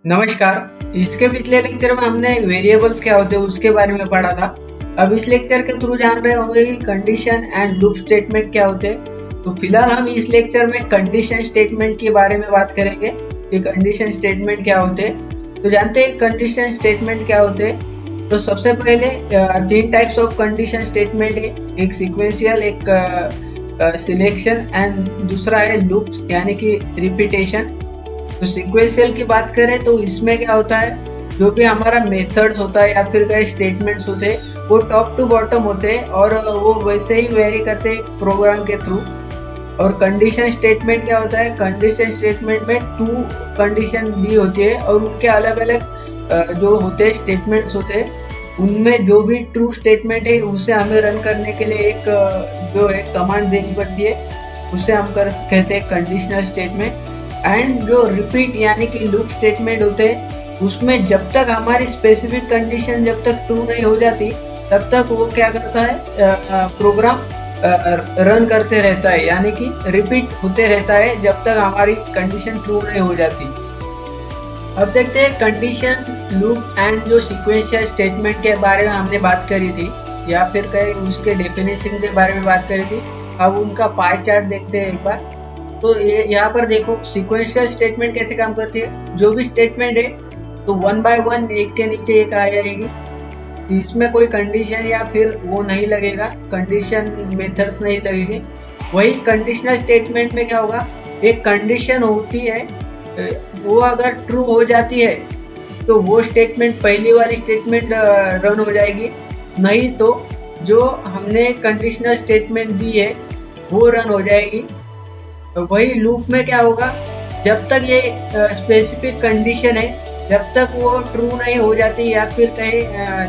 नमस्कार। इसके पिछले लेक्चर में हमने वेरिएबल्स क्या होते हैं उसके बारे में पढ़ा था। अब इस लेक्चर के थ्रू जान रहे होंगे कि कंडीशन एंड लूप स्टेटमेंट क्या होते हैं। तो फिलहाल हम इस लेक्चर में कंडीशन स्टेटमेंट के बारे में बात करेंगे कि कंडीशन स्टेटमेंट क्या होते हैं। तो जानते हैं कंडीशन स्टेटमेंट क्या होते हैं। तो सबसे पहले तीन टाइप्स ऑफ कंडीशन स्टेटमेंट है, एक सीक्वेंशियल, एक सिलेक्शन एंड दूसरा है लूप यानी कि रिपीटेशन। तो सीक्वेंशियल की बात करें तो इसमें क्या होता है, जो भी हमारा मेथड्स होता है या फिर कई स्टेटमेंट्स होते हैं वो टॉप टू बॉटम होते हैं और वो वैसे ही वेरी करते हैं प्रोग्राम के थ्रू। और कंडीशन स्टेटमेंट क्या होता है, कंडीशन स्टेटमेंट में टू कंडीशन दी होती है और उनके अलग अलग जो होते हैं स्टेटमेंट्स होते हैं, उनमें जो भी ट्रू स्टेटमेंट है उसे हमें रन करने के लिए एक जो है कमांड देनी पड़ती है, उसे हम कहते हैं कंडीशनल स्टेटमेंट। एंड जो रिपीट यानी कि लूप स्टेटमेंट होते हैं उसमें जब तक हमारी स्पेसिफिक कंडीशन जब तक ट्रू नहीं हो जाती तब तक वो क्या करता है, प्रोग्राम रन करते रहता है, यानी कि रिपीट होते रहता है जब तक हमारी कंडीशन ट्रू नहीं हो जाती। अब देखते हैं कंडीशन, लूप एंड जो सीक्वेंशियल स्टेटमेंट के बारे में हमने बात करी थी या फिर कहीं उसके डेफिनेशन के बारे में बात करी थी। अब उनका पाई चार्ट देखते हैं एक बार। तो ये यहाँ पर देखो सीक्वेंशियल स्टेटमेंट कैसे काम करती है। जो भी स्टेटमेंट है तो वन बाय वन एक के नीचे एक आ जाएगी, इसमें कोई कंडीशन या फिर वो नहीं लगेगा, कंडीशन मेथड्स नहीं लगेगी। वही कंडीशनल स्टेटमेंट में क्या होगा, एक कंडीशन होती है, वो अगर ट्रू हो जाती है तो वो स्टेटमेंट पहली वाली स्टेटमेंट रन हो जाएगी, नहीं तो जो हमने कंडीशनल स्टेटमेंट दी है वो रन हो जाएगी। वही लूप में क्या होगा, जब तक ये स्पेसिफिक कंडीशन है जब तक वो ट्रू नहीं हो जाती या फिर कहे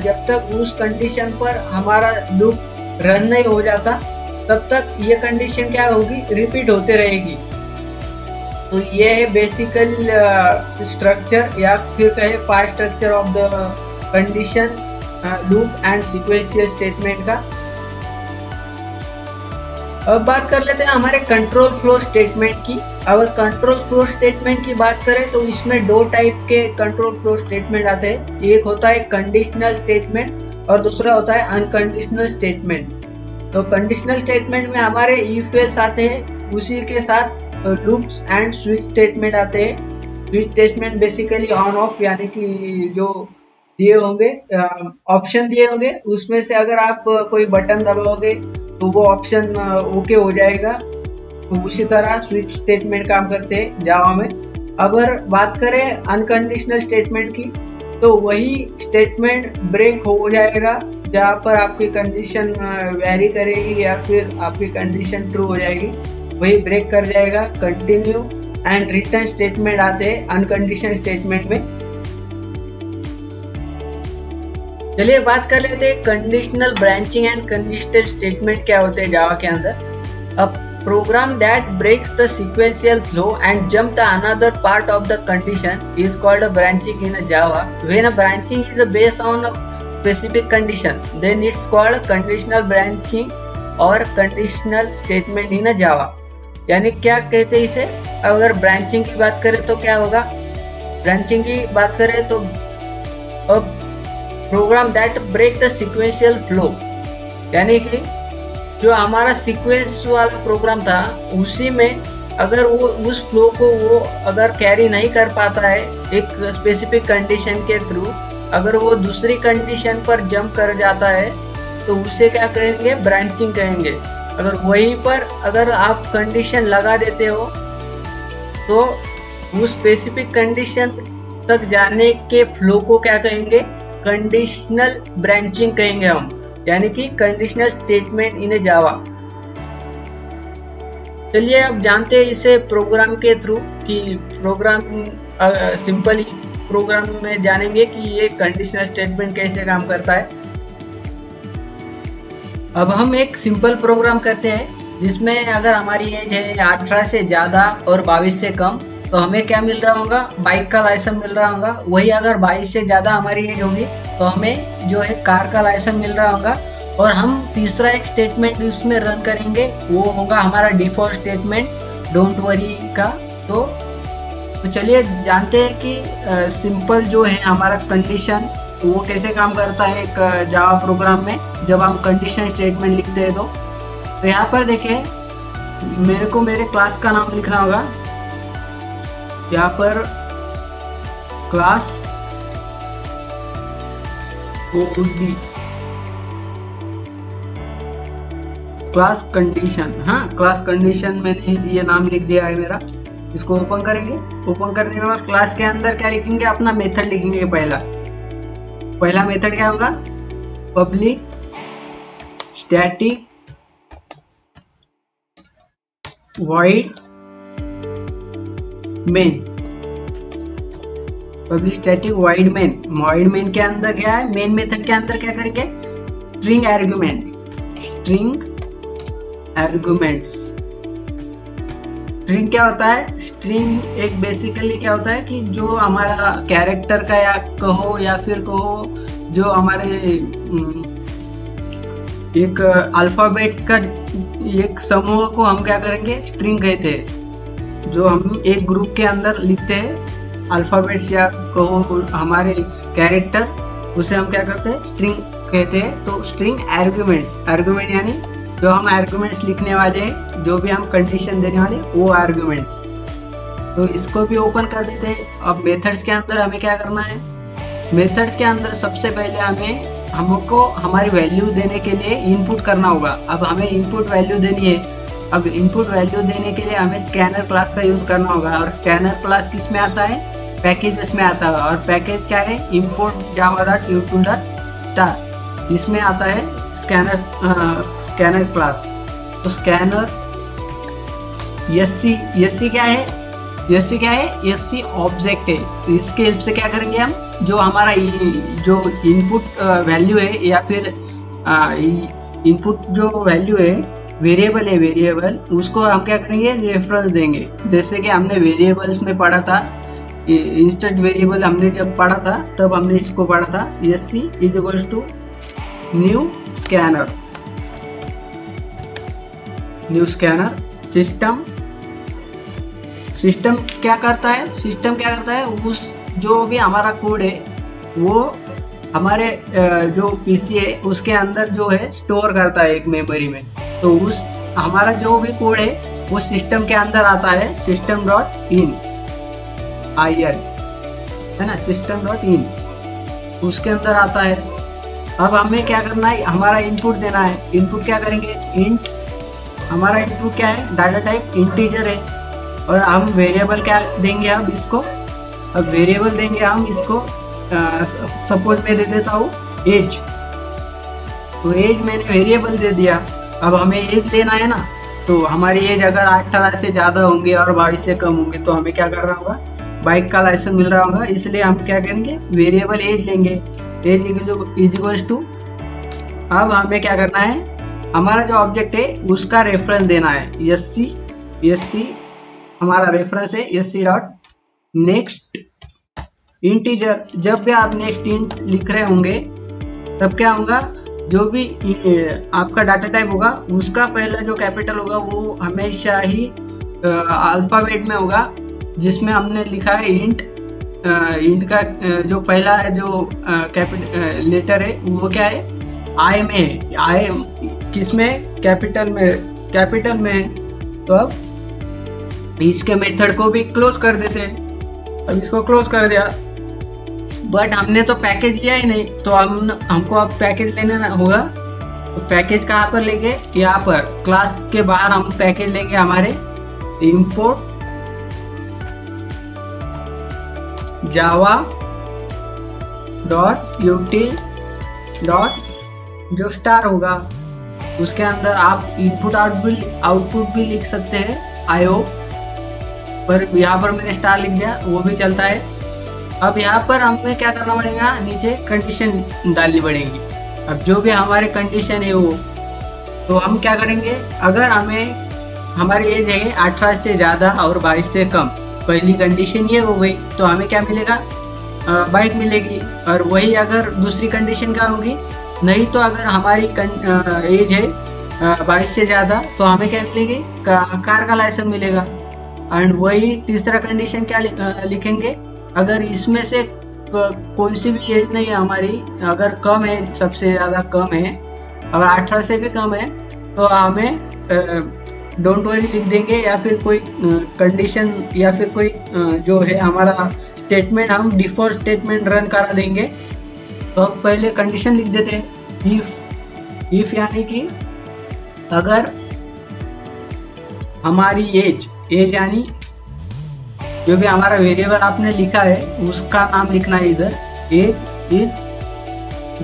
जब तक उस कंडीशन पर हमारा लूप रन नहीं हो जाता तब तक ये कंडीशन क्या होगी, रिपीट होते रहेगी। तो ये है बेसिकल स्ट्रक्चर या फिर कहे part structure of the condition, loop and sequential statement का। अब बात कर लेते हैं हमारे कंट्रोल फ्लो स्टेटमेंट की। अगर कंट्रोल फ्लो स्टेटमेंट की बात करें तो इसमें दो टाइप के कंट्रोल फ्लो स्टेटमेंट आते हैं, एक होता है कंडीशनल स्टेटमेंट और दूसरा होता है अनकंडीशनल स्टेटमेंट। तो कंडीशनल स्टेटमेंट में हमारे इफ एल्स आते हैं, उसी के साथ लूप्स एंड स्विच स्टेटमेंट आते हैं। Switch statement basically on off यानी कि जो दिए होंगे ऑप्शन दिए होंगे उसमें से अगर आप कोई बटन दबाओगे तो वो ऑप्शन ओके हो जाएगा। तो उसी तरह स्विच स्टेटमेंट काम करते हैं जावा में। अगर बात करें अनकंडीशनल स्टेटमेंट की तो वही स्टेटमेंट ब्रेक हो जाएगा जहाँ पर आपकी कंडीशन वेरी करेगी या फिर आपकी कंडीशन ट्रू हो जाएगी, वही ब्रेक कर जाएगा। कंटिन्यू एंड रिटर्न स्टेटमेंट आते हैं अनकंडीशनल स्टेटमेंट में। चलिए बात कर लेते हैं conditional branching and conditional statement क्या होते हैं जावा के अंदर। अब program that breaks the sequential flow and jump the another part of the condition is called a branching in Java. When a branching is based on a specific condition then it's called conditional branching और conditional statement in Java. यानी क्या कहते हैं इसे, अगर branching की बात करें तो क्या होगा, ब्रांचिंग की बात करें तो अब program that break the sequential flow, यानी कि जो हमारा सीक्वेंस वाला प्रोग्राम था उसी में अगर वो उस फ्लो को वो अगर कैरी नहीं कर पाता है एक स्पेसिफिक कंडीशन के थ्रू, अगर वो दूसरी कंडीशन पर जंप कर जाता है तो उसे क्या कहेंगे, ब्रांचिंग कहेंगे। अगर वहीं पर अगर आप कंडीशन लगा देते हो तो उस स्पेसिफिक कंडीशन तक जाने के फ्लो को क्या कहेंगे, कंडीशनल ब्रांचिंग कहेंगे हम, यानी कि कंडीशनल स्टेटमेंट इन जावा। चलिए अब जानते हैं इसे प्रोग्राम के थ्रू कि प्रोग्राम सिंपली प्रोग्राम में जानेंगे कि ये कंडीशनल स्टेटमेंट कैसे काम करता है। अब हम एक सिंपल प्रोग्राम करते हैं जिसमें अगर हमारी एज है 18 से ज़्यादा और 22 से कम तो हमें क्या मिल रहा होगा, बाइक का लाइसेंस मिल रहा होगा। वही अगर 22 से ज़्यादा हमारी एज होगी तो हमें जो है कार का लाइसेंस मिल रहा होगा। और हम तीसरा एक स्टेटमेंट उसमें रन करेंगे, वो होगा हमारा डिफॉल्ट स्टेटमेंट डोंट वरी का। तो तो चलिए जानते हैं कि सिंपल जो है हमारा कंडीशन वो कैसे काम करता है एक जावा प्रोग्राम में जब हम कंडीशन स्टेटमेंट लिखते हैं। तो यहाँ पर देखें, मेरे को मेरे क्लास का नाम लिखना होगा। यहाँ पर क्लास ओडी क्लास कंडीशन, हाँ क्लास कंडीशन मैंने ये नाम लिख दिया है मेरा। इसको ओपन करेंगे। ओपन करने के बाद क्लास के अंदर क्या लिखेंगे, अपना मेथड लिखेंगे। पहला मेथड क्या होगा, public static void main. Public static void main. Void main के अंदर क्या है, मेन मेथड के अंदर क्या करेंगे, स्ट्रिंग आर्गुमेंट्स। स्ट्रिंग क्या होता है, स्ट्रिंग एक बेसिकली क्या होता है कि जो हमारा कैरेक्टर का या कहो या फिर कहो जो हमारे एक अल्फाबेट्स का एक समूह को हम क्या करेंगे, स्ट्रिंग कहते हैं। जो हम एक ग्रुप के अंदर लिखते हैं अल्फाबेट्स या कहो हमारे कैरेक्टर, उसे हम क्या करते हैं, स्ट्रिंग कहते हैं। तो स्ट्रिंग आर्गुमेंट यानी जो हम आर्गुमेंट्स लिखने वाले हैं, जो भी हम कंडीशन देने वाले वो आर्गुमेंट्स। तो इसको भी ओपन कर देते हैं। अब मेथड्स के अंदर हमें क्या करना है, मेथड्स के अंदर सबसे पहले हमको हमारी वैल्यू देने के लिए इनपुट करना होगा। अब हमें इनपुट वैल्यू देनी है। अब इनपुट वैल्यू देने के लिए हमें स्कैनर क्लास का यूज करना होगा। और स्कैनर क्लास किस में आता है, पैकेजेस में आता है। और पैकेज क्या है, import java.util.star, इसमें आता है स्कैनर क्लास। तो स्कैनर एससी क्या है, एससी ऑब्जेक्ट है। इसके हेल्प से क्या करेंगे हम, जो हमारा जो इनपुट वैल्यू है या फिर इनपुट जो वैल्यू है वेरिएबल, उसको हम क्या करेंगे, रेफरेंस देंगे। जैसे कि हमने वेरिएबल्स में पढ़ा था, इंस्टेंट वेरिएबल हमने जब पढ़ा था तब हमने इसको पढ़ा था, SC is equals to new scanner. System क्या करता है, उस जो भी हमारा कोड है वो हमारे जो पीसी है उसके अंदर जो है स्टोर करता है एक मेमोरी में। तो उस हमारा जो भी कोड है वो सिस्टम के अंदर आता है, system.in है ना, system.in उसके अंदर आता है। अब हमें क्या करना है, हमारा इनपुट देना है। इनपुट क्या करेंगे, इंट। हमारा इनपुट क्या है, डाटा टाइप इंटीजर है। और हम वेरिएबल क्या देंगे, अब इसको वेरिएबल देंगे हम इसको, सपोज मैं दे देता हूँ एज। तो एज मैंने वेरिएबल दे दिया। अब हमें एज लेना है ना, तो हमारी एज अगर 18 से ज़्यादा होंगे और 22 से कम होंगे तो हमें क्या करना होगा, बाइक का लाइसेंस मिल रहा होगा, इसलिए हम क्या करेंगे, वेरिएबल एज लेंगे। एज इज इक्वल्स टू, अब हमें क्या करना है, हमारा जो ऑब्जेक्ट है उसका रेफरेंस देना है, एससी हमारा रेफरेंस है, एससी डॉट नेक्स्ट इंटीजर। जब भी आप नेक्स्ट इंट लिख रहे होंगे तब क्या होगा, जो भी आपका डाटा टाइप होगा उसका पहला जो कैपिटल होगा वो हमेशा ही अल्फाबेट में होगा, जिसमें हमने लिखा है इंट। इंट का जो पहला है जो कैपिटल लेटर है वो क्या है, आई में है। आई किसमें, कैपिटल में है। तो अब इसके मेथड को भी क्लोज कर देते हैं। अब इसको क्लोज कर दिया, बट हमने तो पैकेज लिया ही नहीं, तो हमको अब पैकेज लेना होगा। तो पैकेज कहाँ पर लेंगे, यहाँ पर क्लास के बाहर हम पैकेज लेंगे हमारे import java .util जो स्टार होगा उसके अंदर आप इनपुट आउटपुट भी लिख सकते हैं IO, पर यहाँ पर मैंने स्टार लिख दिया, वो भी चलता है। अब यहाँ पर हमें क्या करना पड़ेगा, नीचे कंडीशन डालनी पड़ेगी। अब जो भी हमारे कंडीशन है वो, तो हम क्या करेंगे, अगर हमारी एज है 18 से ज़्यादा और 22 से कम, पहली कंडीशन ये हो गई, तो हमें क्या मिलेगा, बाइक मिलेगी। और वही अगर दूसरी कंडीशन क्या होगी, नहीं तो अगर हमारी एज है 22 से ज़्यादा तो हमें क्या मिलेगी, कार का लाइसेंस मिलेगा। एंड वही तीसरा कंडीशन क्या लिखेंगे, अगर इसमें से कौन सी भी एज नहीं है हमारी, अगर कम है, सबसे ज़्यादा कम है, अगर 18 से भी कम है, तो हमें डोंट वरी लिख देंगे, या फिर कोई कंडीशन या फिर कोई जो है हमारा स्टेटमेंट, हम डिफॉल्ट स्टेटमेंट रन करा देंगे। तो अब पहले कंडीशन लिख देते हैं, इफ यानी कि अगर हमारी एज यानी जो भी हमारा वेरिएबल आपने लिखा है उसका नाम लिखना है इधर, age is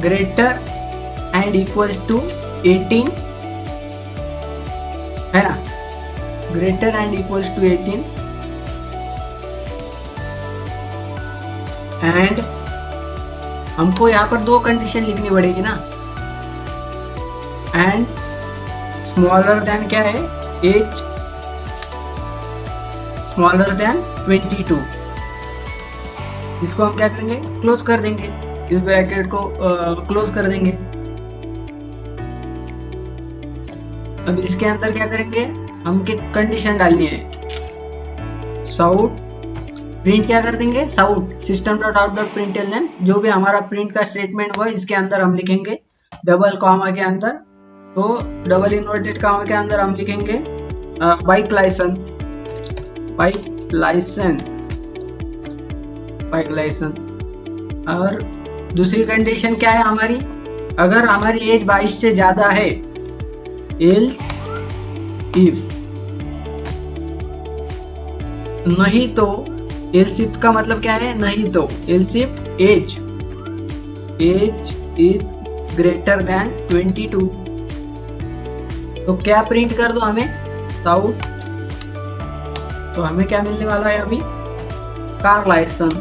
greater and equals to 18, है ना, greater and equals to 18, and हमको यहाँ पर दो कंडीशन लिखनी पड़ेगी ना, एंड स्मॉलर देन क्या है, एज स्मॉलर देन 22। इसको हम क्या करेंगे, क्लोज कर देंगे, इस ब्रैकेट को क्लोज कर देंगे। अब इसके अंदर क्या करेंगे, हमके कंडीशन डालनी है, साउट प्रिंट क्या कर देंगे, sout system dot out dot println, जो भी हमारा प्रिंट का स्टेटमेंट हुआ इसके अंदर हम लिखेंगे डबल कॉमा के अंदर, तो डबल इन्वर्टेड कॉमा के अंदर हम लिखेंगे बाइक लाइसेंस। और दूसरी कंडीशन क्या है हमारी, अगर हमारी एज 22 से ज्यादा है, एल्स इफ, नहीं तो, एल्स इफ का मतलब क्या है, नहीं तो, else if age is greater than 22, तो क्या प्रिंट कर दो हमें, साउट, तो हमें क्या मिलने वाला है अभी, कार लाइसेंस।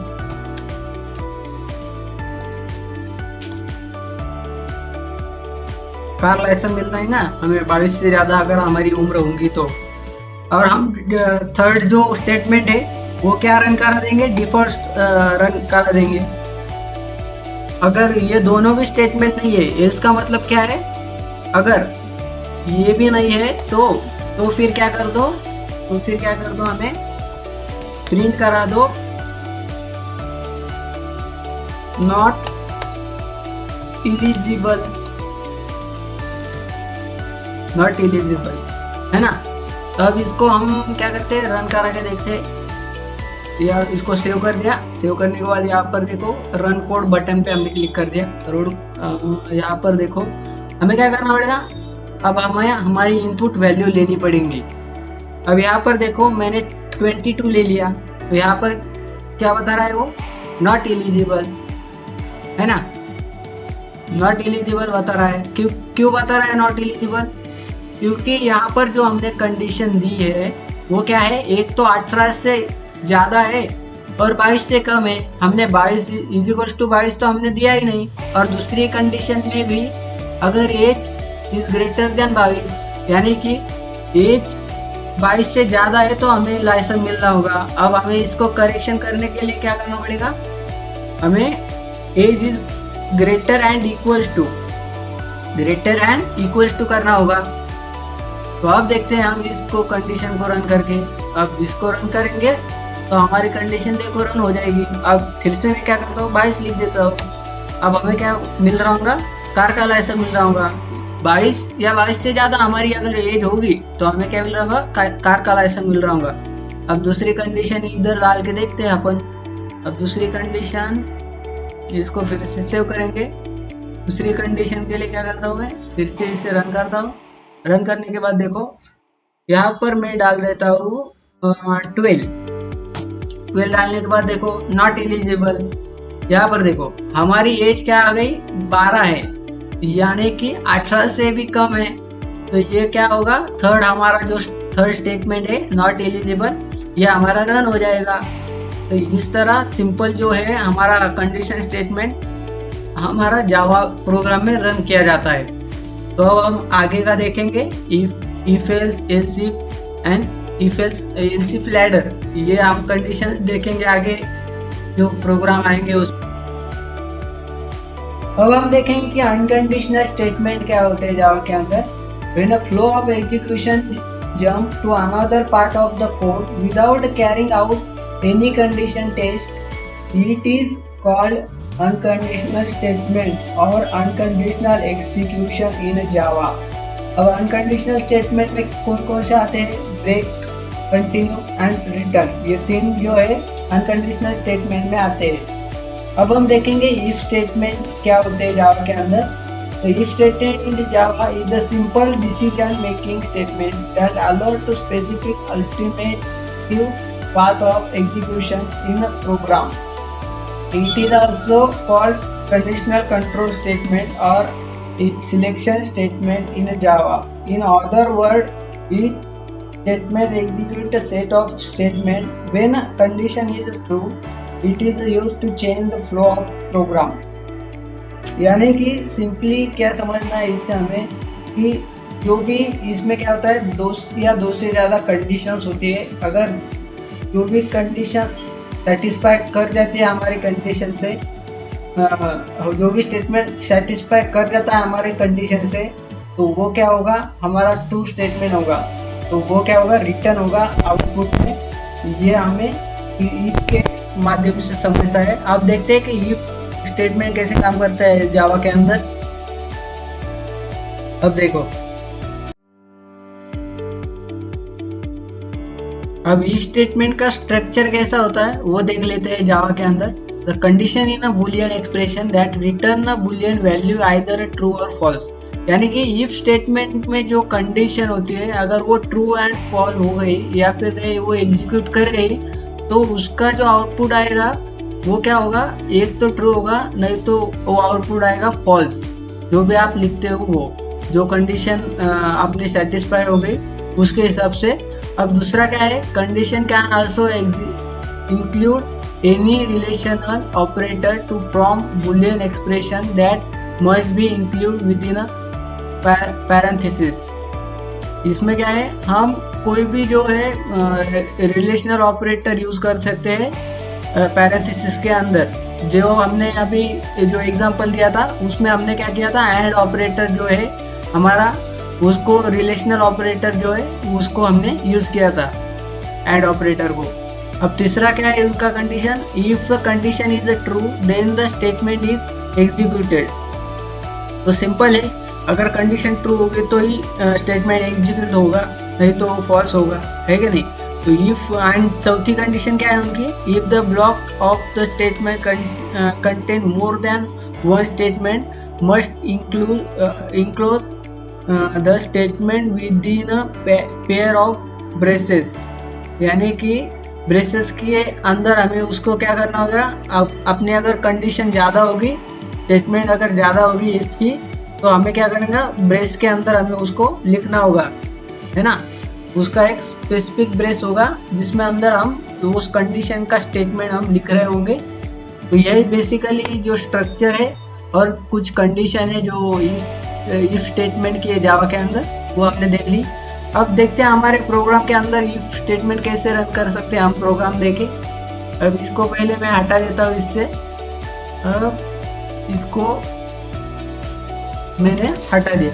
कार लाइसेंस मिलता है ना हमें 22 से ज्यादा अगर हमारी उम्र होगी तो। और हम थर्ड जो स्टेटमेंट है वो क्या रन करा देंगे, डिफॉल्ट रन करा देंगे। अगर ये दोनों भी स्टेटमेंट नहीं है, इसका मतलब क्या है, अगर ये भी नहीं है तो फिर क्या कर दो, हमें प्रिंट करा दो नॉट इलिजिबल, है ना। अब इसको हम क्या करते हैं, रन करा के देखते हैं, या इसको सेव कर दिया, सेव करने के बाद यहाँ पर देखो रन कोड बटन पे हमने क्लिक कर दिया, यहाँ पर देखो हमें क्या करना पड़ेगा, अब हमें हमारी इनपुट वैल्यू लेनी पड़ेगी। अब यहाँ पर देखो मैंने 22 ले लिया, तो यहाँ पर क्या बता रहा है वो, नॉट एलिजिबल, है ना, नॉट एलिजिबल बता रहा है। क्यों बता रहा है नॉट एलिजिबल, क्योंकि यहाँ पर जो हमने कंडीशन दी है वो क्या है, एक तो 18 से ज्यादा है और 22 से कम है, हमने 22 इज इक्वल्स टू 22 तो हमने दिया ही नहीं, और दूसरी कंडीशन में भी अगर एज इज ग्रेटर देन 22 यानी कि एज 22 से ज्यादा है तो हमें लाइसेंस मिलना होगा। अब हमें इसको करेक्शन करने के लिए क्या करना पड़ेगा, हमें age is greater and equals to करना होगा। तो अब देखते हैं हम इसको कंडीशन को रन करके, अब इसको रन करेंगे तो हमारी कंडीशन देखो रन हो जाएगी। अब फिर से मैं क्या करता हूँ, 22 लिख देता हूँ। अब हमें क्या मिल रहा होगा, कार का लाइसेंस मिल रहा होगा 22 या 22 से ज्यादा हमारी अगर एज होगी तो हमें क्या मिल रहा होगा, कार का लाइसेंस मिल रहा होगा। अब दूसरी कंडीशन इधर डाल के देखते हैं अपन। अब दूसरी कंडीशन, इसको फिर से सेव करेंगे। दूसरी कंडीशन के लिए क्या करता हूँ, मैं फिर से इसे रन करता हूँ। रन करने के बाद देखो यहाँ पर मैं डाल देता हूँ 12 डालने के बाद देखो नॉट एलिजिबल। यहाँ पर देखो हमारी एज क्या आ गई, 12 है, यानी कि 18 से भी कम है। तो ये क्या होगा, थर्ड हमारा जो थर्ड स्टेटमेंट है नॉट एलिजिबल, ये हमारा रन हो जाएगा। तो इस तरह सिंपल जो है हमारा कंडीशन स्टेटमेंट हमारा जावा प्रोग्राम में रन किया जाता है। तो अब हम आगे का देखेंगे, if else else if and if else else if ladder, ये हम कंडीशन देखेंगे आगे जो प्रोग्राम आएंगे उस। अब हम देखेंगे कि अनकंडीशनल स्टेटमेंट क्या होते हैं जावा के अंदर। When a flow of execution jump to another part of the code without carrying out any condition test. It is called unconditional statement or unconditional execution in Java. अब unconditional statement में कौन कौन से आते हैं? Break, continue and return, ये तीन जो है अनकंडीशनल स्टेटमेंट में आते हैं। अब हम देखेंगे इफ स्टेटमेंट क्या होते हैं जावा के अंदर। तो if statement in Java is the simple decision making statement that allow to specific alternative path of execution in a program. It is also called conditional control statement or selection statement in Java. In other words, each statement executes a set of statements. When a condition is true, it is used to change the flow of program. यानी कि simply क्या समझना है इससे हमें कि जो भी इसमें क्या होता है, दो से ज़्यादा कंडीशंस होती है। अगर जो भी कंडीशन सेटिस्फाई कर जाती है हमारी कंडीशन से, जो भी स्टेटमेंट सेटिस्फाई कर जाता है हमारे कंडीशन से, तो वो क्या होगा, हमारा ट्रू स्टेटमेंट होगा। तो वो क्या होगा, रिटर्न होगा आउटपुट में। ये हमें इफ के माध्यम से समझता है। आप देखते हैं कि इफ स्टेटमेंट कैसे काम करता है जावा के अंदर। अब देखो, अब इस स्टेटमेंट का स्ट्रक्चर कैसा होता है वो देख लेते हैं जावा के अंदर। The condition in a Boolean expression that return a Boolean value either true और फॉल्स। यानी कि इफ स्टेटमेंट में जो कंडीशन होती है, अगर वो ट्रू एंड फॉल्स हो गई या फिर वो एग्जीक्यूट कर गई, तो उसका जो आउटपुट आएगा वो क्या होगा, एक तो ट्रू होगा, नहीं तो वो आउटपुट आएगा फॉल्स। जो भी आप लिखते हो वो जो कंडीशन आपने सेटिस्फाई हो गई उसके हिसाब से। अब दूसरा क्या है, condition can also include any relational operator to from boolean expression that must be include with in a parenthesis. इसमें क्या है, हम कोई भी जो है रिलेशनल ऑपरेटर यूज कर सकते हैं पैरेंथेसिस के अंदर। जो हमने अभी जो एग्जांपल दिया था उसमें हमने क्या किया था, एंड ऑपरेटर जो है हमारा, उसको रिलेशनल ऑपरेटर जो है उसको हमने यूज किया था, एंड ऑपरेटर को। अब तीसरा क्या है उनका condition, if condition is true then the statement is executed. तो सिंपल है, अगर कंडीशन ट्रू होगी तो ही स्टेटमेंट एग्जीक्यूट होगा, नहीं तो फॉल्स होगा, है कि नहीं। तो इफ एंड चौथी कंडीशन क्या है उनकी, if the block of the statement contain more than one statement must enclose the statement with in a pair of braces. यानी कि ब्रेसेस के अंदर हमें उसको क्या करना होगा, अपने अगर कंडीशन ज़्यादा होगी, स्टेटमेंट अगर ज़्यादा होगी इफ की, तो हमें क्या करेंगे, ब्रेस के अंदर हमें उसको लिखना होगा, है ना। उसका एक स्पेसिफिक ब्रेस होगा जिसमें अंदर हम तो उस कंडीशन का स्टेटमेंट हम लिख रहे होंगे। तो यही बेसिकली जो स्ट्रक्चर है और कुछ कंडीशन है जो इफ स्टेटमेंट की है जावा के अंदर, वो हमने देख ली। अब देखते हैं हमारे प्रोग्राम के अंदर इफ स्टेटमेंट कैसे रन कर सकते हैं हम प्रोग्राम देके। अब इसको पहले मैं हटा देता हूँ इससे। अब इसको मैंने हटा दिया।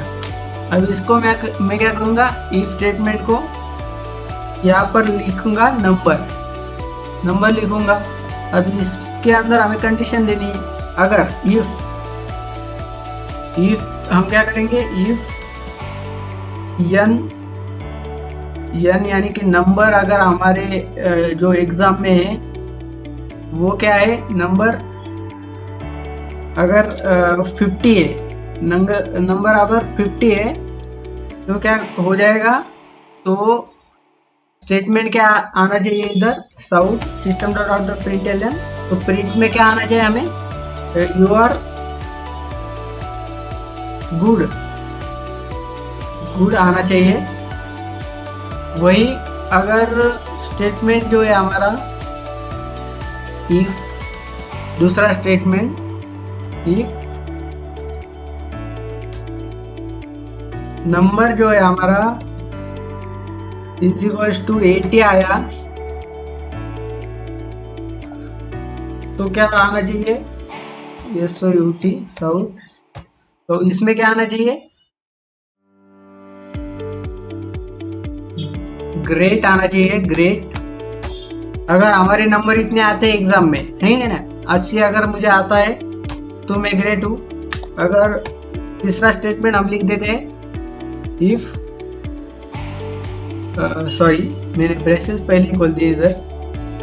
अब इसको मैं क्या करूँगा, इफ स्टेटमेंट को यहाँ पर लिखूंगा नंबर लिखूंगा। अब इसके अंदर हमें कंडीशन देनी है। अगर इफ हम क्या करेंगे, इफ n यानी कि नंबर अगर हमारे जो एग्जाम में है वो क्या है, नंबर अगर 50 है, नंबर अगर 50 है तो क्या हो जाएगा, तो स्टेटमेंट क्या आना चाहिए इधर, sout system dot out dot println. तो प्रिंट में क्या आना चाहिए हमें, यू आर गुड आना चाहिए। वही अगर स्टेटमेंट जो है हमारा, इफ दूसरा स्टेटमेंट, इफ नंबर जो है हमारा इज इक्वल्स टू 80 आया, तो क्या आना चाहिए, SOUT साउट। तो इसमें क्या आना चाहिए, ग्रेट आना चाहिए, ग्रेट। अगर हमारे नंबर इतने आते हैं एग्जाम में, है ना, 80 अगर मुझे आता है तो मैं ग्रेट हूँ। अगर तीसरा स्टेटमेंट हम लिख देते हैं, इफ सॉरी मैंने ब्रेसेस पहले खोल दिए इधर।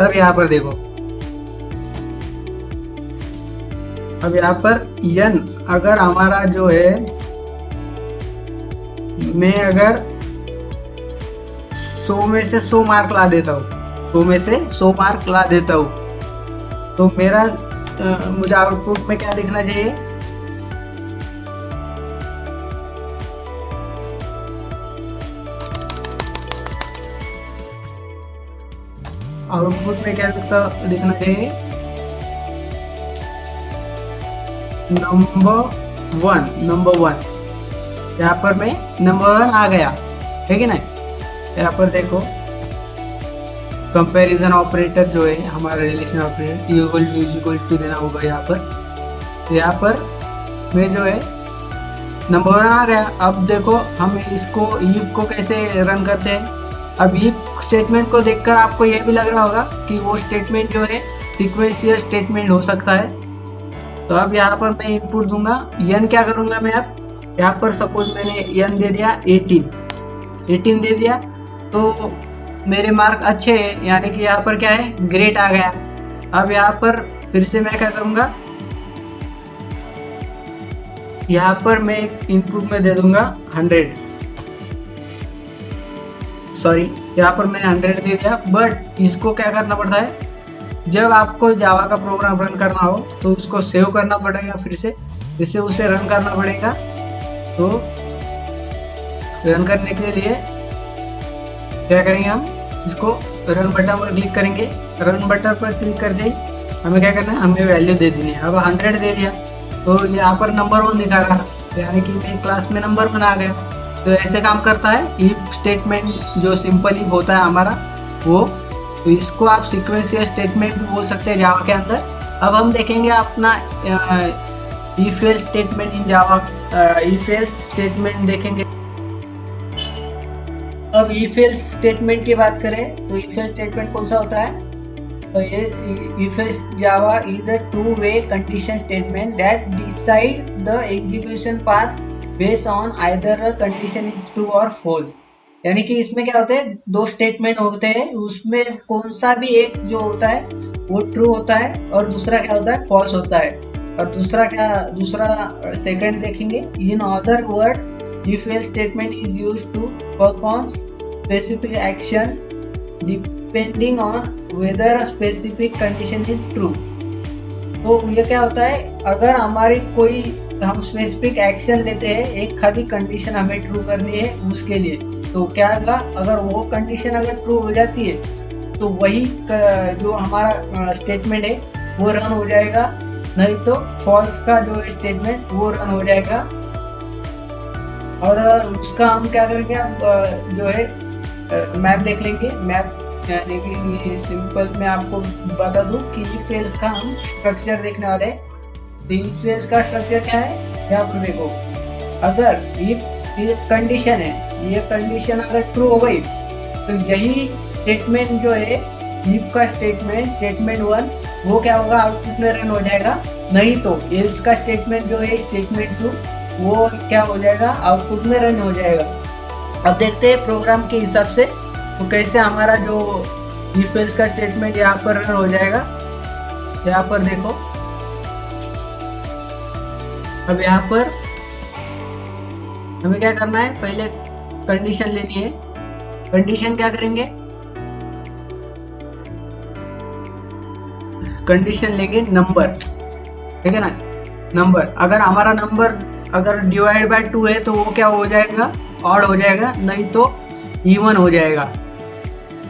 अब यहाँ पर देखो, अब यहाँ पर n अगर हमारा जो है, मैं अगर 100 में से 100 मार्क ला देता हूँ, 100 में से 100 मार्क ला देता हूँ, तो मेरा मुझे आउटपुट में क्या दिखना चाहिए, आउटपुट में क्या दिखना चाहिए, नंबर वन। यहाँ पर मैं नंबर 1 आ गया, है कि नहीं। यहाँ पर देखो कंपैरिजन ऑपरेटर जो है हमारा, रिलेशन ऑपरेटर इक्वल टू देना होगा यहाँ पर। तो यहाँ पर मैं जो है नंबर 1 आ गया। अब देखो हम इसको इफ को कैसे रन करते हैं। अब इफ स्टेटमेंट को देखकर आपको यह भी लग रहा होगा कि वो स्टेटमेंट जो है सीक्वेंशियल स्टेटमेंट हो सकता है। तो अब यहाँ पर मैं इनपुट दूंगा, n क्या करूंगा मैं, अब यहाँ पर सपोज मैंने n दे दिया 18 दे दिया, तो मेरे मार्क अच्छे हैं, यानी कि यहाँ पर क्या है, ग्रेट आ गया। अब यहाँ पर फिर से मैं क्या करूंगा, यहाँ पर मैं इनपुट में दे दूंगा 100, सॉरी यहाँ पर मैंने 100 दे दिया। बट इसको क्या करना पड़ता है, जब आपको जावा का प्रोग्राम रन करना हो तो उसको सेव करना पड़ेगा, फिर से उसे रन करना पड़ेगा। तो रन करने के लिए क्या करेंगे, हम इसको रन बटन पर क्लिक करेंगे। रन बटन पर क्लिक कर दी, हमें क्या करना है, हमें वैल्यू दे देनी है। अब 100 दे दिया तो यहाँ पर नंबर 1 दिखा रहा, यानी कि मेरी क्लास में नंबर 1 आ गया। तो ऐसे काम करता है इफ स्टेटमेंट, जो सिंपल इफ होता है हमारा वो। तो इसको आप सीक्वेंशियल स्टेटमेंट भी बोल सकते हैं जावा के अंदर। अब हम देखेंगे अपना if else statement in Java, if else statement देखेंगे। अब इफ एल्स स्टेटमेंट की बात करें तो इफ एल्स स्टेटमेंट कौन सा होता है, तो ये if else Java is a two way condition statement that decide the execution path based on either a condition is true और फॉल्स। यानी कि इसमें क्या होते हैं, 2 स्टेटमेंट होते हैं, उसमें कौन सा भी एक जो होता है वो ट्रू होता है और दूसरा क्या होता है, फॉल्स होता है। और दूसरा सेकंड देखेंगे, in other word if else statement is used to perform specific action depending on whether a specific condition is true. तो ये क्या होता है, अगर हमारी कोई हम स्पेसिफिक एक्शन लेते हैं, एक खाली कंडीशन हमें ट्रू करनी है उसके लिए, तो क्या होगा, अगर वो कंडीशन अगर ट्रू हो जाती है तो वही जो हमारा स्टेटमेंट है वो रन हो जाएगा, नहीं तो फॉल्स का जो स्टेटमेंट वो रन हो जाएगा। और उसका हम क्या करेंगे, अब जो है मैप देख लेंगे। मैप यानी कि ये सिंपल मैं आपको बता दूं कि इफ एल्स का हम स्ट्रक्चर देखने वाले हैं। तो इफ एल्स का स्ट्रक्चर क्या है, यहाँ पर देखो, अगर इफ कंडीशन है, ये कंडीशन अगर ट्रू हो गई तो यही स्टेटमेंट जो है इफ का स्टेटमेंट 1 वो क्या होगा, आउटपुट में रन हो जाएगा। नहीं तो एल्स का स्टेटमेंट जो है स्टेटमेंट 2 वो क्या हो जाएगा, आउटपुट में रन हो जाएगा। अब देखते हैं प्रोग्राम के हिसाब से तो कैसे हमारा जो इफ एल्स का स्टेटमेंट यहाँ पर रन हो जाएगा। यहाँ पर देखो, अब यहाँ पर हमें क्या करना है, पहले कंडीशन लेनी है। कंडीशन क्या करेंगे, कंडीशन लेंगे नंबर, ठीक है ना, नंबर। अगर हमारा नंबर अगर डिवाइड बाय 2 है तो वो क्या हो जाएगा, ऑड हो जाएगा, नहीं तो इवन हो जाएगा,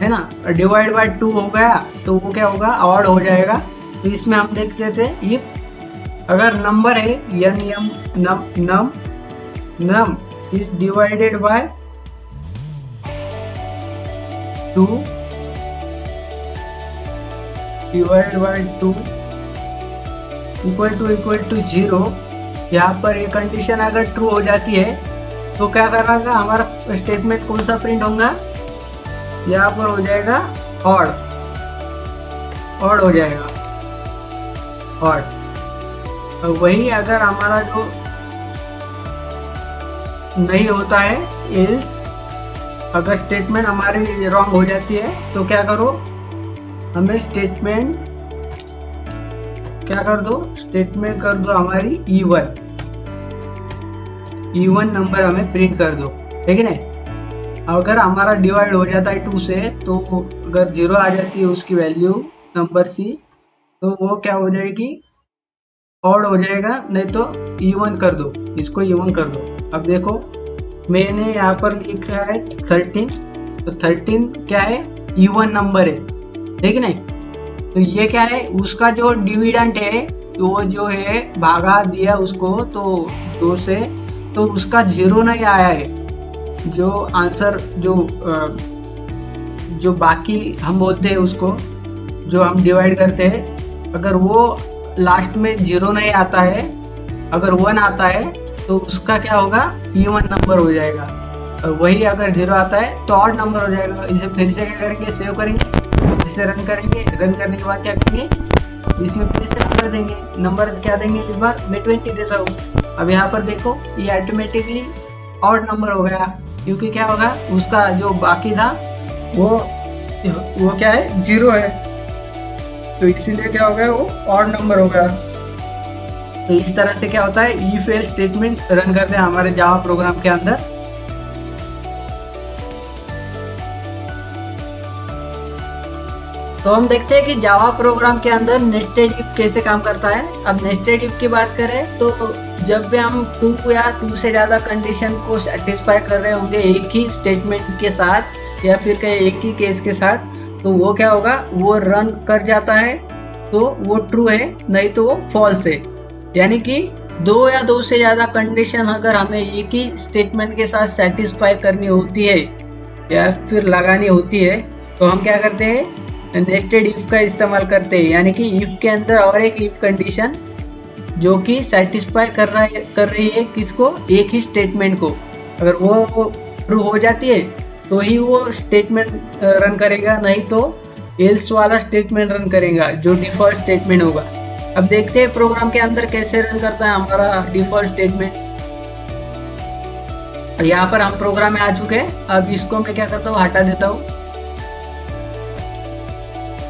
है ना। डिवाइड बाय 2 हो गया तो वो क्या होगा, ऑड हो जाएगा। तो इसमें हम देख लेते हैं, इफ अगर नंबर है num is divided by 2 equal to 0। यहाँ पर ये कंडीशन अगर ट्रू हो जाती है तो क्या करना, हमारा स्टेटमेंट कौन सा प्रिंट होगा, यहाँ पर हो जाएगा ऑड हो जाएगा ऑड। वही अगर हमारा जो नहीं होता है इल्स, अगर स्टेटमेंट हमारी रॉन्ग हो जाती है तो क्या करो, हमें स्टेटमेंट क्या कर दो, स्टेटमेंट कर दो हमारी इवन नंबर हमें प्रिंट कर दो, ठीक है ना। अगर हमारा डिवाइड हो जाता है 2 से तो अगर 0 आ जाती है उसकी वैल्यू नंबर सी, तो वो क्या हो जाएगी, ऑड हो जाएगा, नहीं तो इवन कर दो, इसको इवन कर दो। अब देखो मैंने यहाँ पर लिखा है 13, तो 13 क्या है, इवन नंबर है, ठीक है ना। तो ये क्या है, उसका जो डिविडेंड है वो जो है भागा दिया उसको तो 2 से, तो उसका 0 नहीं आया है। जो आंसर जो बाकी हम बोलते हैं उसको, जो हम डिवाइड करते हैं, अगर वो लास्ट में 0 नहीं आता है, अगर 1 आता है तो उसका क्या होगा, इवन नंबर हो जाएगा। वही अगर 0 आता है तो ऑड नंबर हो जाएगा। इसे फिर से क्या करेंगे, सेव करेंगे, इसे रन करेंगे, रन करने के बाद क्या करेंगे, इसमें फिर से नंबर देंगे। नंबर क्या देंगे, इस बार मैं 20 देता हूँ। अब यहाँ पर देखो ये ऑटोमेटिकली ऑड नंबर हो गया, क्योंकि क्या होगा, उसका जो बाकी था वो क्या है, 0 है, तो इसीलिए क्या हो गया, वो ऑड नंबर हो गया। तो इस तरह से क्या होता है, इफ एल्स स्टेटमेंट रन करते हैं हमारे जावा प्रोग्राम के अंदर। तो हम देखते हैं कि जावा प्रोग्राम के अंदर नेस्टेड इफ कैसे काम करता है। अब नेस्टेड इफ की बात करें तो जब भी हम 2 या 2 से ज़्यादा कंडीशन को सेटिस्फाई कर रहे होंगे एक ही स्टेटमेंट के साथ या फिर कहीं एक ही केस के साथ, तो वो क्या होगा, वो रन कर जाता है तो वो ट्रू है, नहीं तो वो फॉल्स है। यानी कि 2 या 2 से ज़्यादा कंडीशन अगर हमें एक ही स्टेटमेंट के साथ सेटिस्फाई करनी होती है या फिर लगानी होती है, तो हम क्या करते हैं, नेस्टेड इफ का इस्तेमाल करते हैं। यानी कि इफ के अंदर और एक इफ कंडीशन जो कि सेटिस्फाई कर रही है किसको, एक ही स्टेटमेंट को, अगर वो ट्रू हो जाती है तो ही वो स्टेटमेंट रन करेगा, नहीं तो एल्स वाला स्टेटमेंट रन करेगा जो डिफॉल्ट स्टेटमेंट होगा। अब देखते हैं प्रोग्राम के अंदर कैसे रन करता है हमारा डिफॉल्ट स्टेटमेंट। यहाँ पर हम प्रोग्राम में आ चुके हैं। अब इसको मैं क्या करता हूँ, हटा देता हूँ।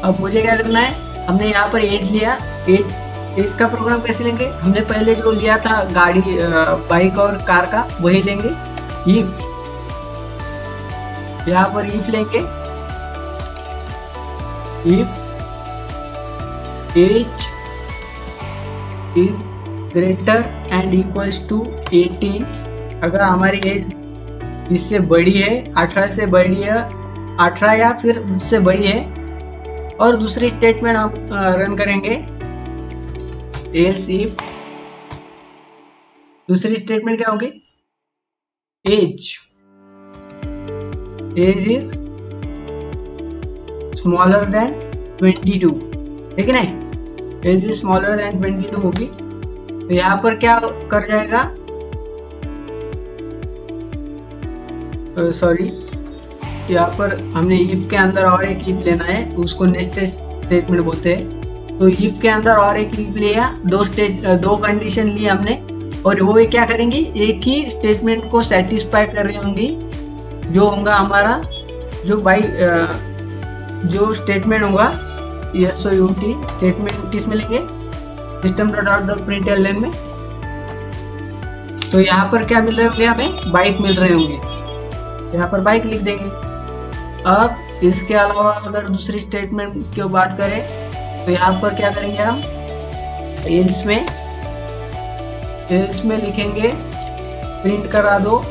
अब मुझे क्या करना है, हमने यहाँ पर एज लिया, एज का प्रोग्राम कैसे लेंगे, हमने पहले जो लिया था गाड़ी बाइक और कार का, वही लेंगे। इफ यहाँ पर इफ लेंगे, if age is greater and equals to 18, अगर हमारी एज इससे बड़ी है, 18 से बड़ी है, 18 या फिर उससे बड़ी है। और दूसरी स्टेटमेंट हम रन करेंगे, एल्स इफ, दूसरी स्टेटमेंट क्या होगी, एज इज स्मॉलर देन 22, ठीक है ना, एज इज स्मॉलर देन 22 होगी। तो यहाँ पर क्या कर जाएगा, सॉरी, यहाँ पर हमने इफ के अंदर और एक इफ लेना है, उसको नेस्टेड स्टेटमेंट बोलते हैं। तो इफ के अंदर और एक इफ लिया, दो कंडीशन ली हमने, और वो क्या करेंगी, एक ही स्टेटमेंट को सेटिस्फाई कर रही होंगी, जो होगा हमारा जो स्टेटमेंट होगा SOUT स्टेटमेंट किस में लेंगे, system.out.println में। तो यहाँ पर क्या मिल रहे होंगे, हमें बाइक मिल रहे होंगे, यहाँ पर बाइक लिख देंगे। अब इसके अलावा अगर दूसरी स्टेटमेंट की बात करें तो यहाँ पर क्या करेंगे, हम एल्स में लिखेंगे प्रिंट करा दो,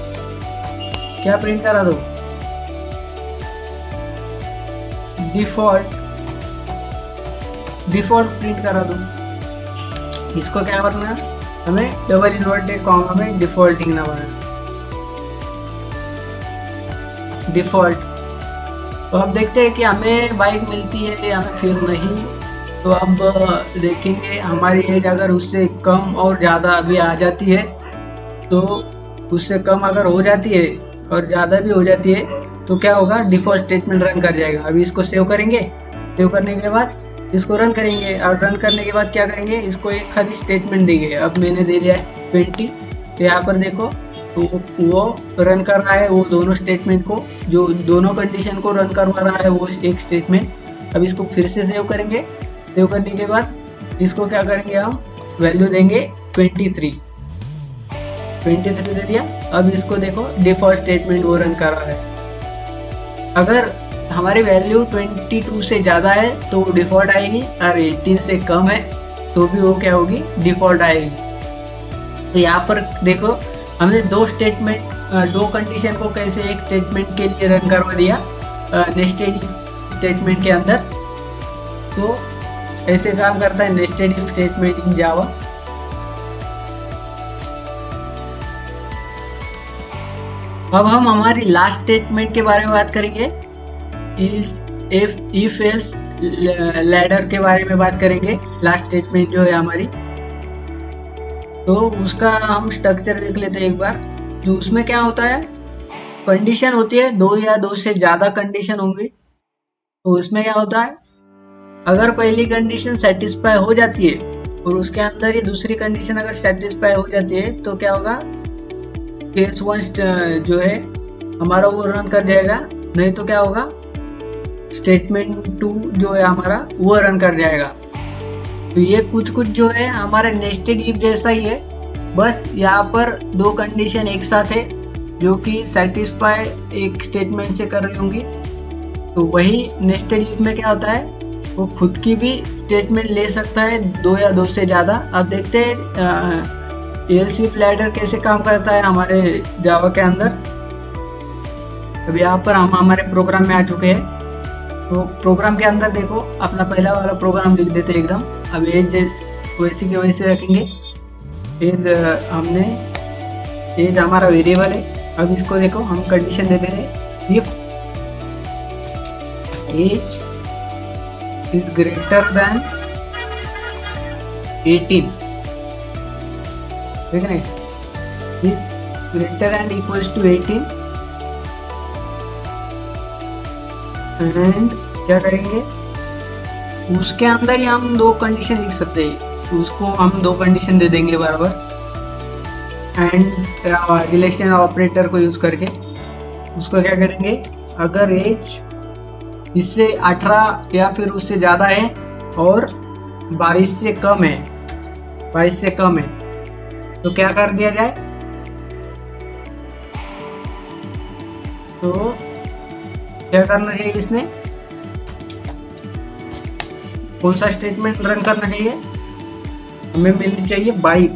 क्या प्रिंट करा दो, डिफॉल्ट प्रिंट करा दो। इसको क्या करना है, हमें डबल इन्वर्टेड कॉमा में डिफॉल्ट लिखना पड़ेगा, डिफॉल्ट। तो अब देखते हैं कि हमें बाइक मिलती है या फिर नहीं। तो अब देखेंगे हमारी एज अगर उससे कम और ज़्यादा अभी आ जाती है, तो उससे कम अगर हो जाती है और ज़्यादा भी हो जाती है, तो क्या होगा, डिफॉल्ट स्टेटमेंट रन कर जाएगा। अभी इसको सेव करेंगे, सेव करने के बाद इसको रन करेंगे और रन करने के बाद क्या करेंगे, इसको एक खाली स्टेटमेंट देंगे। अब मैंने दे दिया है 20, तो यहाँ पर देखो वो रन कर रहा है वो दोनों स्टेटमेंट को, जो दोनों कंडीशन को रन करवा रहा है वो एक स्टेटमेंट। अब इसको फिर से सेव करेंगे, सेव करने के बाद इसको क्या करेंगे, हम वैल्यू देंगे 23 दे दिया। अब इसको देखो डिफॉल्ट स्टेटमेंट वो रन कर रहा है। अगर हमारी वैल्यू 22 से ज़्यादा है तो वो डिफॉल्ट आएगी, और 18 से कम है तो भी वो क्या होगी, डिफॉल्ट आएगी। तो यहाँ पर देखो हमने दो कंडीशन को कैसे एक स्टेटमेंट के लिए रन करवा दिया नेस्टेड स्टेटमेंट के अंदर। तो ऐसे काम करता है नेस्टेड इफ स्टेटमेंट इन जावा। अब हम हमारी लास्ट स्टेटमेंट के बारे में बात करेंगे, इफ एल्स लैडर के बारे में बात करेंगे। लास्ट स्टेटमेंट जो है हमारी, तो उसका हम स्ट्रक्चर देख लेते हैं एक बार। जो उसमें क्या होता है, कंडीशन होती है 2 या 2 से ज़्यादा कंडीशन होंगी। तो उसमें क्या होता है, अगर पहली कंडीशन सेटिस्फाई हो जाती है और उसके अंदर ही दूसरी कंडीशन अगर सेटिस्फाई हो जाती है तो क्या होगा, केस 1 जो है हमारा वो रन कर जाएगा, नहीं तो क्या होगा, स्टेटमेंट 2 जो है हमारा वो रन कर जाएगा। तो ये कुछ जो है हमारे नेस्टेड इफ जैसा ही है, बस यहाँ पर दो कंडीशन एक साथ है जो कि सेटिस्फाई एक स्टेटमेंट से कर रही होंगी। तो वही नेस्टेड इफ में क्या होता है, वो खुद की भी स्टेटमेंट ले सकता है 2 या 2 से ज़्यादा। अब देखते हैं एल्स इफ लैडर कैसे काम करता है हमारे जावा के अंदर। अब यहाँ पर हम हमारे प्रोग्राम में आ चुके हैं। तो प्रोग्राम के अंदर देखो अपना पहला वाला प्रोग्राम लिख देते हैं एकदम। अब एज वैसे के वैसे रखेंगे। एज हमने एज हमारा वेरिएबल है। अब इसको देखो हम कंडीशन देते हैं, if age is greater than 18, ठीक है, is greater and equals to 18 and क्या करेंगे, उसके अंदर ही हम दो कंडीशन लिख सकते हैं। उसको हम दो कंडीशन दे देंगे बराबर, एंड रिलेशन ऑपरेटर को यूज करके उसको क्या करेंगे, अगर एज इससे 18 या फिर उससे ज़्यादा है और 22 से कम है, 22 से कम है, तो क्या कर दिया जाए, तो क्या करना चाहिए, इसने कौन सा स्टेटमेंट रन करना चाहिए, हमें मिलनी चाहिए बाइक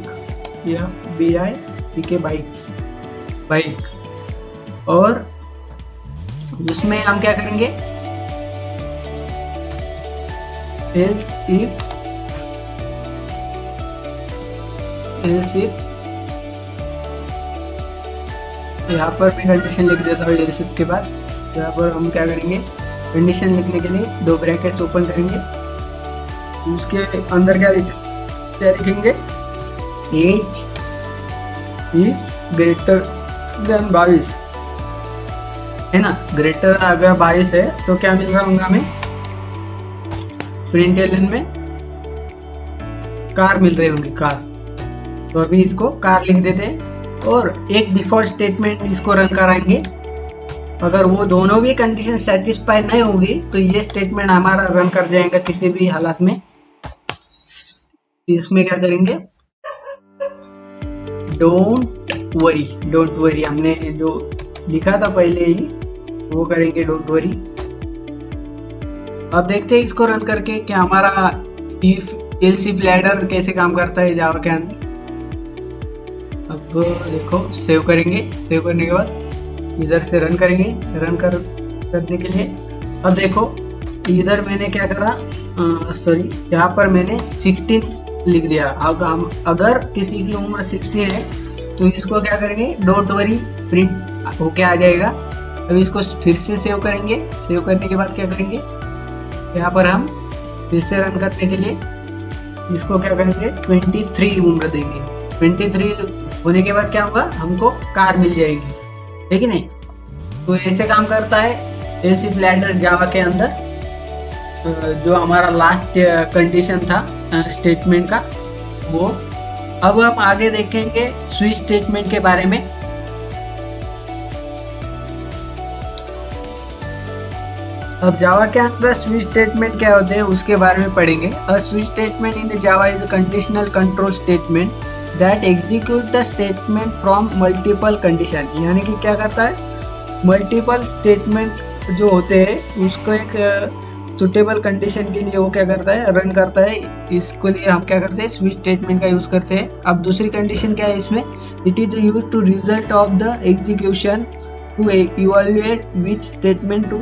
या BIK बाइक। और उसमें हम क्या करेंगे, else if यहाँ पर भी कंडीशन लिख देता हूँ else if के बाद। यहाँ पर हम क्या करेंगे, कंडीशन लिखने के लिए दो ब्रैकेट्स ओपन करेंगे, उसके अंदर क्या लिखेंगे, एज इज ग्रेटर देन 22, है ना। ग्रेटर अगर 22 है तो क्या मिल रहा होगा हमें, प्रिंटलन में कार मिल रही होंगी, कार। तो अभी इसको कार लिख देते हैं और एक डिफॉल्ट स्टेटमेंट इसको रन कराएंगे। अगर वो दोनों भी कंडीशन सेटिस्फाई नहीं होगी तो ये स्टेटमेंट हमारा रन कर जाएगा किसी भी हालत में। इसमें क्या करेंगे, डोंट वरी हमने जो लिखा था पहले ही वो करेंगे, डोंट वरी। अब देखते हैं इसको रन करके कि हमारा एल्स इफ लैडर कैसे काम करता है जावा के अंदर। अब देखो सेव करेंगे, सेव करने के बाद इधर से रन करेंगे, करने के लिए अब देखो इधर मैंने क्या करा, सॉरी यहाँ पर मैंने 16 लिख दिया। अगर किसी की उम्र 16 है तो इसको क्या करेंगे, डोंट वरी प्रिंट होके आ जाएगा। अब इसको फिर से सेव करेंगे, सेव करने के बाद क्या करेंगे, यहाँ पर हम फिर से रन करने के लिए इसको क्या करेंगे, 23 उम्र देंगे। 23 होने के बाद क्या होगा, हमको कार मिल जाएगी, है कि नहीं। तो ऐसे काम करता है एसिफ लैडर जावा के अंदर। जो हमारा लास्ट कंडीशन था स्टेटमेंट का वो। अब हम आगे देखेंगे स्विच स्टेटमेंट के बारे में। अब जावा के अंदर स्विच स्टेटमेंट क्या होते हैं उसके बारे में पढ़ेंगे। A switch statement in Java is a conditional control statement that execute the statement from multiple condition. यानी कि क्या करता है, मल्टीपल स्टेटमेंट जो होते हैं उसको एक सुटेबल कंडीशन के लिए वो क्या करता है, रन करता है। इसके लिए हम क्या करते हैं, स्विच स्टेटमेंट का यूज करते हैं। अब दूसरी कंडीशन क्या है इसमें, it is use to result of the execution to evaluate which statement to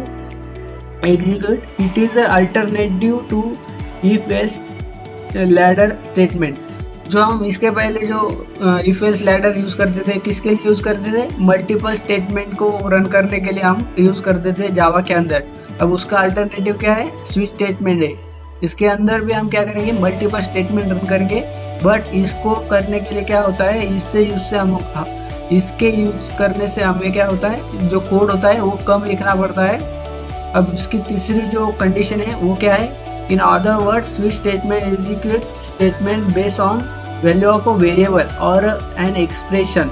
execute. It is an alternative to if else ladder statement। जो हम इसके पहले जो if else ladder यूज करते थे, किसके लिए यूज करते थे, मल्टीपल स्टेटमेंट को रन करने के लिए हम यूज करते थे जावा के अंदर। अब उसका अल्टरनेटिव क्या है, स्विच स्टेटमेंट है। इसके अंदर भी हम क्या करेंगे, मल्टीपल स्टेटमेंट रन करेंगे। बट इसको करने के लिए क्या होता है, इसके यूज करने से हमें क्या होता है, जो कोड होता है वो कम लिखना पड़ता है। अब इसकी तीसरी जो कंडीशन है वो क्या है, in other word switch statement execute statement based on value of a variable और an expression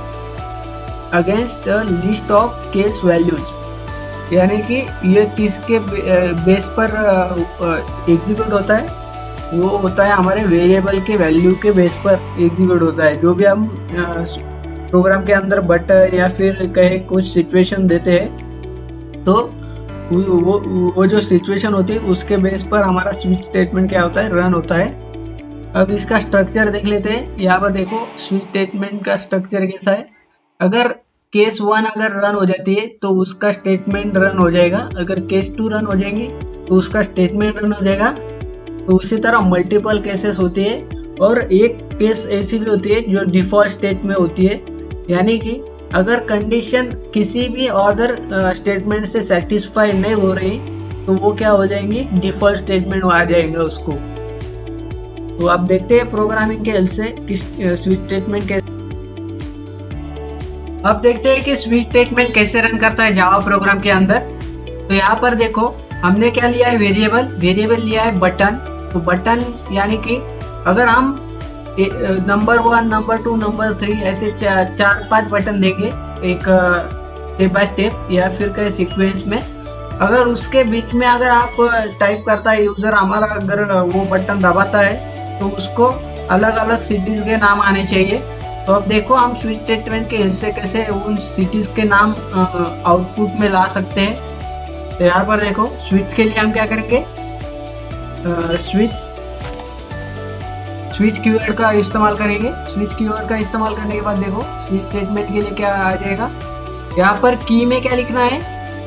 against a list of case values. यानी कि ये किसके बेस पर एग्जीक्यूट होता है, वो होता है हमारे वेरिएबल के वैल्यू के बेस पर एग्जीक्यूट होता है। जो भी हम प्रोग्राम के अंदर बटन या फिर कहे कुछ सिचुएशन देते हैं तो वो जो सिचुएशन होती है उसके बेस पर हमारा स्विच स्टेटमेंट क्या होता है, रन होता है। अब इसका स्ट्रक्चर देख लेते हैं। यहाँ पर देखो स्विच स्टेटमेंट का स्ट्रक्चर कैसा है। अगर केस 1 अगर रन हो जाती है तो उसका स्टेटमेंट रन हो जाएगा। अगर केस 2 रन हो जाएंगी तो उसका स्टेटमेंट रन हो जाएगा। तो उसी तरह मल्टीपल केसेस होती है और एक केस ऐसी भी होती है जो डिफॉल्ट स्टेट में होती है। यानी कि अगर कंडीशन किसी भी अदर स्टेटमेंट से सेटिस्फाइड नहीं हो रही तो वो क्या हो जाएंगी, डिफॉल्ट स्टेटमेंट आ जाएगा उसको। तो आप देखते हैं प्रोग्रामिंग के हेल्प से कि स्विच स्टेटमेंट कैसे, अब देखते हैं कि स्विच स्टेटमेंट कैसे रन करता है जावा प्रोग्राम के अंदर। तो यहाँ पर देखो हमने क्या लिया है, वेरिएबल लिया है बटन। तो बटन यानी कि अगर हम नंबर 1, नंबर 2, नंबर 3 ऐसे 4-5 बटन देंगे एक स्टेप बाय स्टेप या फिर कहीं सीक्वेंस में। अगर उसके बीच में अगर आप टाइप करता है यूजर हमारा, अगर वो बटन दबाता है तो उसको अलग अलग सिटीज के नाम आने चाहिए। तो अब देखो हम स्विच स्टेटमेंट के हिस्से कैसे उन सिटीज के नाम आउटपुट में ला सकते हैं। तो यहाँ पर देखो स्विच के लिए हम क्या करेंगे, स्विच कीवर्ड का इस्तेमाल करेंगे। स्विच कीवर्ड का इस्तेमाल करने के बाद देखो स्विच स्टेटमेंट के लिए क्या आ जाएगा, यहाँ पर की में क्या लिखना है,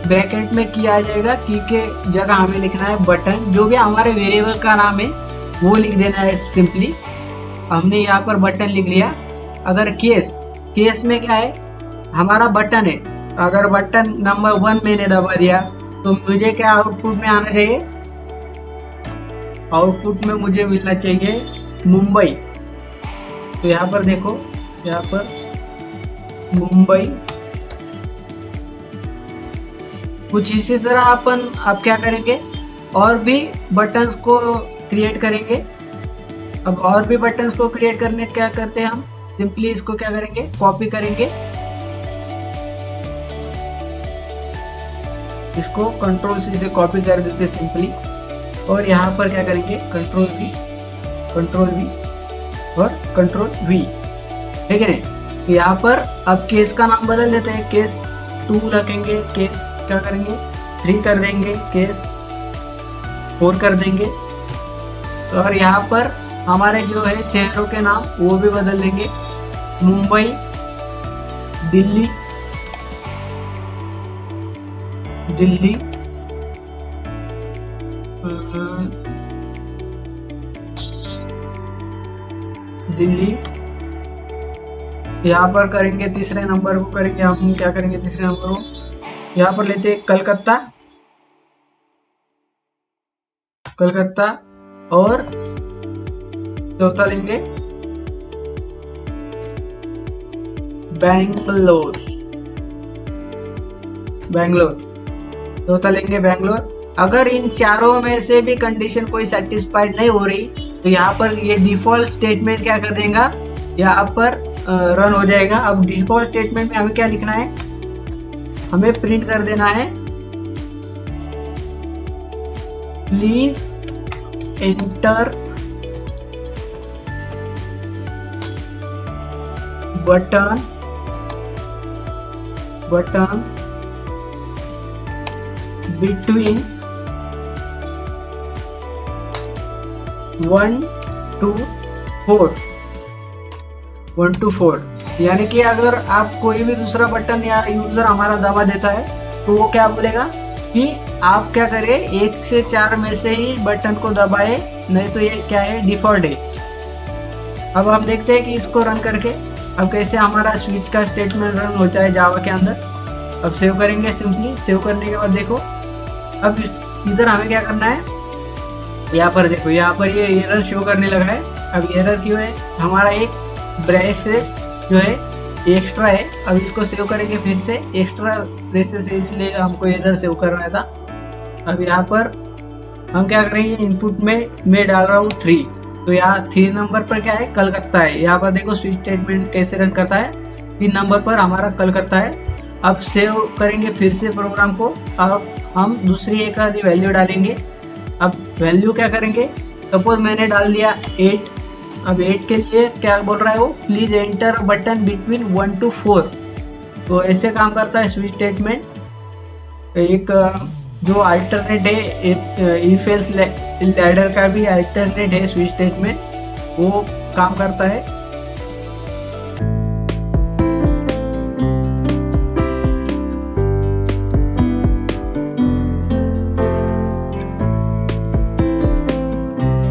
ब्रैकेट में की आ जाएगा। की के जगह हमें लिखना है बटन। जो भी हमारे वेरिएबल का नाम है वो लिख देना है सिंपली। हमने यहाँ पर बटन लिख लिया। अगर केस में क्या है, हमारा बटन है। अगर बटन नंबर 1 मैंने दबा दिया तो मुझे क्या आउटपुट में आना चाहिए, आउटपुट में मुझे मिलना चाहिए मुंबई। तो यहाँ पर देखो, यहाँ पर मुंबई। कुछ इसी तरह अपन अब क्या करेंगे, और भी बटन्स को क्रिएट करेंगे। अब और भी बटन्स को क्रिएट करने क्या करते हैं हम, सिंपली इसको क्या करेंगे, कॉपी करेंगे। इसको कंट्रोल सी से कॉपी कर देते सिंपली। और यहाँ पर क्या करेंगे, कंट्रोल वी और कंट्रोल वी, ठीक है नहीं। तो यहाँ पर अब केस का नाम बदल देते हैं, केस 2 रखेंगे, केस क्या करेंगे 3 कर देंगे, केस 4 कर देंगे। और यहाँ पर हमारे जो है शहरों के नाम वो भी बदल देंगे, मुंबई, दिल्ली, दिल्ली। यहाँ पर करेंगे तीसरे नंबर को, करेंगे हम क्या करेंगे तीसरे नंबर को, यहाँ पर लेते हैं कलकत्ता और चौथा लेंगे बेंगलोर। बैंगलोर, चौथा लेंगे बैंगलोर। अगर इन चारों में से भी कंडीशन कोई सेटिस्फाइड नहीं हो रही तो यहाँ पर ये डिफॉल्ट स्टेटमेंट क्या कर देगा, यहाँ पर रन हो जाएगा। अब डिफॉल्ट स्टेटमेंट में हमें क्या लिखना है, हमें प्रिंट कर देना है please enter button between 1 to 4, यानी कि अगर आप कोई भी दूसरा बटन या यूजर हमारा दबा देता है तो वो क्या बोलेगा कि आप क्या करें, 1 से 4 में से ही बटन को दबाए, नहीं तो ये क्या है, डिफॉल्ट है। अब हम देखते हैं कि इसको रन करके अब कैसे हमारा स्विच का स्टेटमेंट रन होता है जावा के अंदर। अब सेव करेंगे, सिंपली सेव करने के बाद देखो अब इधर हमें क्या करना है, यहाँ पर देखो, यहाँ पर ये एरर शो करने लगा है। अब एरर क्यों है, हमारा एक ब्रेसेस जो है एक्स्ट्रा है। अब इसको सेव करेंगे फिर से, एक्स्ट्रा ब्रेसेस है इसलिए हमको एरर सेव करना था। अब यहाँ पर हम क्या करेंगे, इनपुट में मैं डाल रहा हूँ 3, तो यहाँ 3 नंबर पर क्या है, कलकत्ता है। यहाँ पर देखो स्विच स्टेटमेंट कैसे रन करता है, 3 नंबर पर हमारा कलकत्ता है। अब सेव करेंगे फिर से प्रोग्राम को। अब हम दूसरी एक आधी वैल्यू डालेंगे। अब वैल्यू क्या करेंगे, सपोज मैंने डाल दिया 8। अब 8 के लिए क्या बोल रहा है वो, please enter button between 1 to 4। तो ऐसे काम करता है स्विच स्टेटमेंट। एक जो अल्टरनेट है, इफ एल्स लैडर का भी अल्टरनेट है स्विच स्टेटमेंट, वो काम करता है।